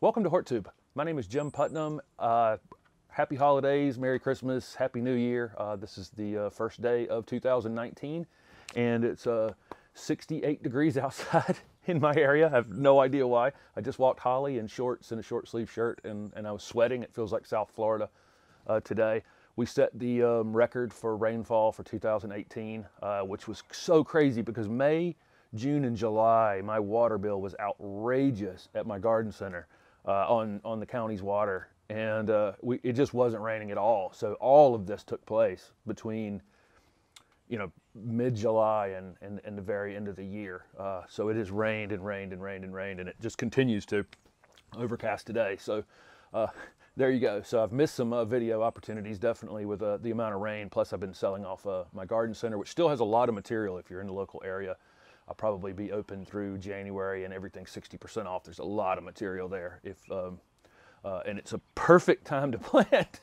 Welcome to HortTube. My name is Jim Putnam. Happy holidays, Merry Christmas, Happy New Year. This is the first day of 2019, and it's 68 degrees outside in my area. I have no idea why. I just walked Holly in shorts and a short sleeve shirt, and I was sweating. It feels like South Florida today. We set the record for rainfall for 2018, which was so crazy because May, June, and July, my water bill was outrageous at my garden center. On the county's water, and it just wasn't raining at all. So all of this took place between, mid-July and the very end of the year. So it has rained and rained and rained and rained, and it just continues to overcast today. So there you go. So I've missed some video opportunities, definitely, with the amount of rain. Plus, I've been selling off my garden center, which still has a lot of material if you're in the local area. I'll probably be open through January and everything's 60% off. There's a lot of material there. And it's a perfect time to plant.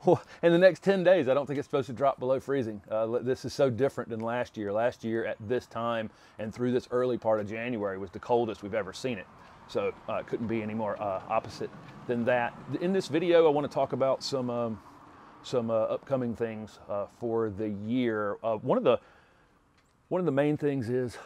Well, in the next 10 days, I don't think it's supposed to drop below freezing. This is so different than last year. Last year at this time and through this early part of January was the coldest we've ever seen it. So it couldn't be any more opposite than that. In this video, I want to talk about some upcoming things for the year. One of the main things is,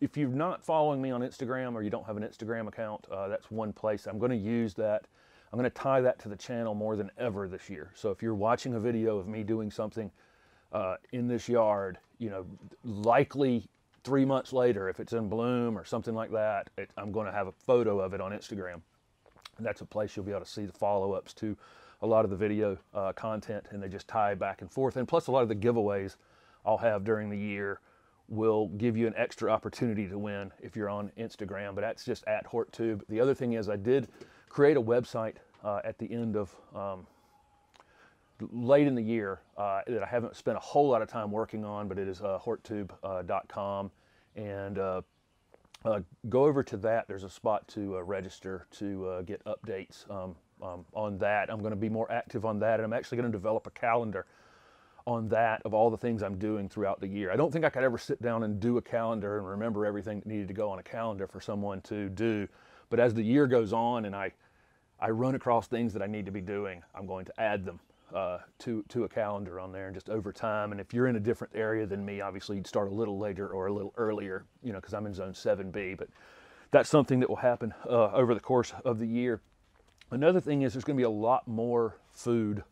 if you're not following me on Instagram or you don't have an Instagram account, that's one place. I'm going to use that. I'm going to tie that to the channel more than ever this year. So if you're watching a video of me doing something in this yard, likely 3 months later, if it's in bloom or something like that, I'm going to have a photo of it on Instagram. And that's a place you'll be able to see the follow-ups to a lot of the video content, and they just tie back and forth. And plus a lot of the giveaways I'll have during the year will give you an extra opportunity to win if you're on Instagram, but that's just at HortTube. The other thing is I did create a website at the end of late in the year that I haven't spent a whole lot of time working on, but it is HortTube.com, and go over to that. There's a spot to register to get updates on that. I'm going to be more active on that, and I'm actually going to develop a calendar on that of all the things I'm doing throughout the year. I don't think I could ever sit down and do a calendar and remember everything that needed to go on a calendar for someone to do. But as the year goes on and I run across things that I need to be doing, I'm going to add them to a calendar on there, and just over time. And if you're in a different area than me, obviously you'd start a little later or a little earlier, because I'm in zone 7B, but that's something that will happen over the course of the year. Another thing is there's going to be a lot more food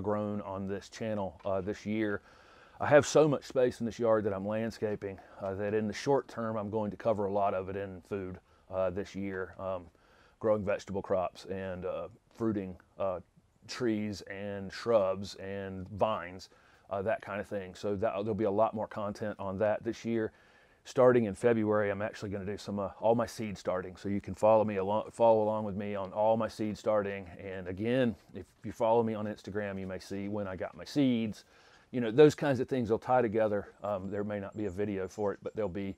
grown on this channel this year. I have so much space in this yard that I'm landscaping that in the short term I'm going to cover a lot of it in food this year, growing vegetable crops and fruiting trees and shrubs and vines, that kind of thing. So there'll be a lot more content on that this year. Starting in February, I'm actually going to do some all my seed starting, so you can follow along with me on all my seed starting. And again, if you follow me on Instagram, you may see when I got my seeds. Those kinds of things will tie together. There may not be a video for it, but there'll be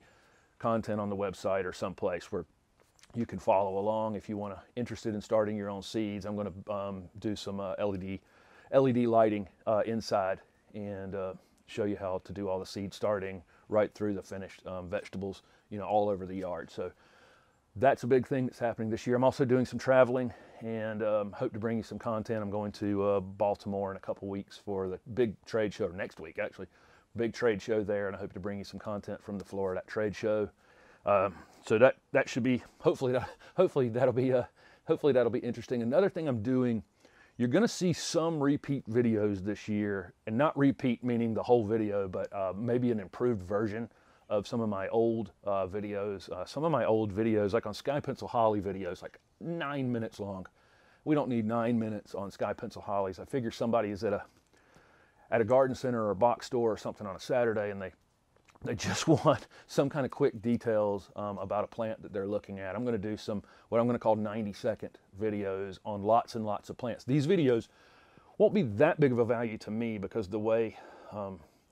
content on the website or someplace where you can follow along if you want to interested in starting your own seeds. I'm going to do some LED lighting inside and show you how to do all the seed starting right through the finished vegetables, all over the yard. So that's a big thing that's happening this year. I'm also doing some traveling and hope to bring you some content. I'm going to Baltimore in a couple weeks for the big trade show, or next week actually, big trade show there, and I hope to bring you some content from the floor of that trade show. So that should be, hopefully that'll be interesting. Another thing I'm doing, you're going to see some repeat videos this year, and not repeat meaning the whole video, but maybe an improved version of some of my old videos. Some of my old videos, like on Sky Pencil Holly videos, like 9 minutes long. We don't need 9 minutes on Sky Pencil Hollies. I figure somebody is at a garden center or a box store or something on a Saturday, and they just want some kind of quick details about a plant that they're looking at. I'm going to do some, what I'm going to call 90-second videos on lots and lots of plants. These videos won't be that big of a value to me because the way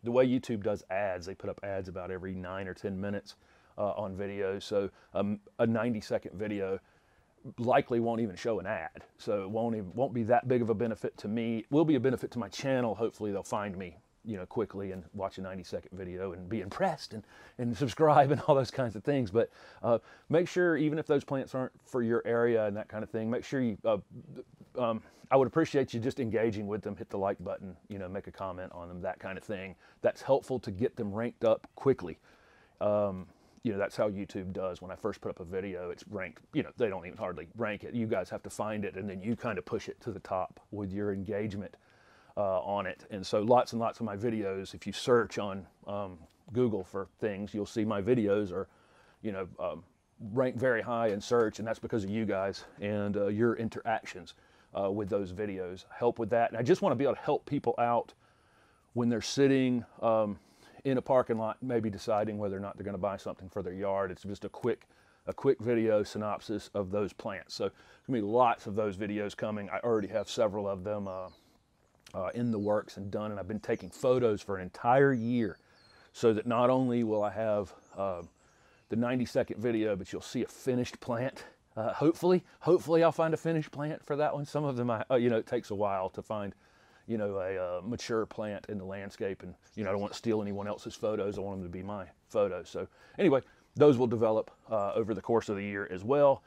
YouTube does ads, they put up ads about every 9 or 10 minutes on videos. So a 90-second video likely won't even show an ad. So it won't be that big of a benefit to me. It will be a benefit to my channel. Hopefully they'll find me you know, quickly and watch a 90-second video and be impressed and subscribe and all those kinds of things. But make sure, even if those plants aren't for your area and that kind of thing, make sure you, I would appreciate you just engaging with them, hit the like button, you know, make a comment on them, that kind of thing. That's helpful to get them ranked up quickly. You know, that's how YouTube does. When I first put up a video, it's ranked, you know, they don't even hardly rank it. You guys have to find it, and then you kind of push it to the top with your engagement on it. And so lots and lots of my videos, if you search on Google for things, you'll see my videos are, you know, ranked very high in search, and that's because of you guys and your interactions with those videos help with that. And I just want to be able to help people out when they're sitting in a parking lot, maybe deciding whether or not they're going to buy something for their yard. It's just a quick video synopsis of those plants. So there's going to be lots of those videos coming. I already have several of them in the works and done, and I've been taking photos for an entire year, so that not only will I have the 90-second video, but you'll see a finished plant. Hopefully I'll find a finished plant for that one. Some of them, you know, it takes a while to find, you know, a mature plant in the landscape, and, you know, I don't want to steal anyone else's photos. I want them to be my photos. So anyway, those will develop over the course of the year as well.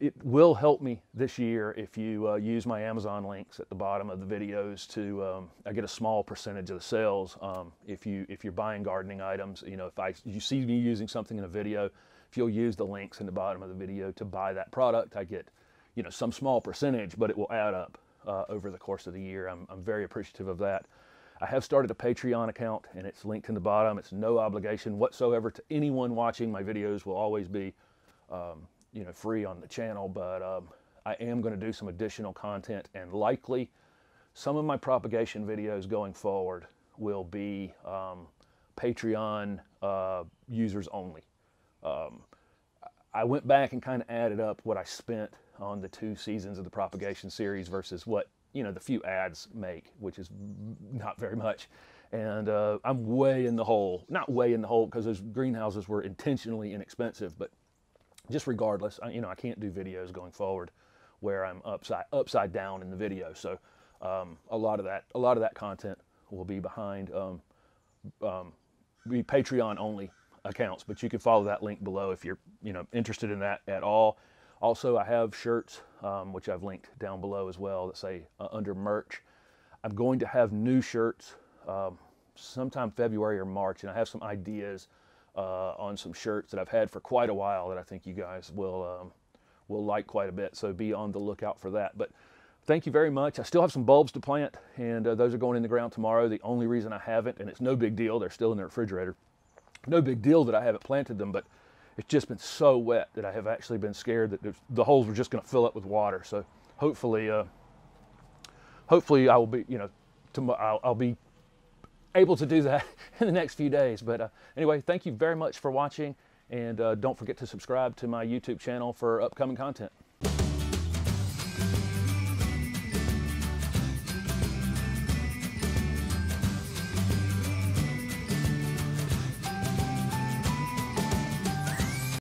It will help me this year if you use my Amazon links at the bottom of the videos to, I get a small percentage of the sales. If you're buying gardening items, you know, if you see me using something in a video, if you'll use the links in the bottom of the video to buy that product, I get, you know, some small percentage, but it will add up over the course of the year. I'm very appreciative of that. I have started a Patreon account, and it's linked in the bottom. It's no obligation whatsoever to anyone watching. My videos will always be, you know, free on the channel, but I am going to do some additional content, and likely some of my propagation videos going forward will be Patreon users only. I went back and kind of added up what I spent on the 2 seasons of the propagation series versus what, you know, the few ads make, which is not very much. And I'm way in the hole. Not way in the hole because those greenhouses were intentionally inexpensive, but just regardless, you know, I can't do videos going forward where I'm upside down in the video. So a lot of that content will be behind be Patreon only accounts, but you can follow that link below if you're, you know, interested in that at all. Also, I have shirts, which I've linked down below as well, that say under merch. I'm going to have new shirts sometime February or March, and I have some ideas on some shirts that I've had for quite a while that I think you guys will like quite a bit, so be on the lookout for that. But thank you very much. I still have some bulbs to plant, and those are going in the ground tomorrow. The only reason I haven't, and it's no big deal, they're still in the refrigerator, no big deal that I haven't planted them, but it's just been so wet that I have actually been scared that the holes were just going to fill up with water. So hopefully I will be, you know, I'll be able to do that in the next few days. But anyway, thank you very much for watching, and don't forget to subscribe to my YouTube channel for upcoming content.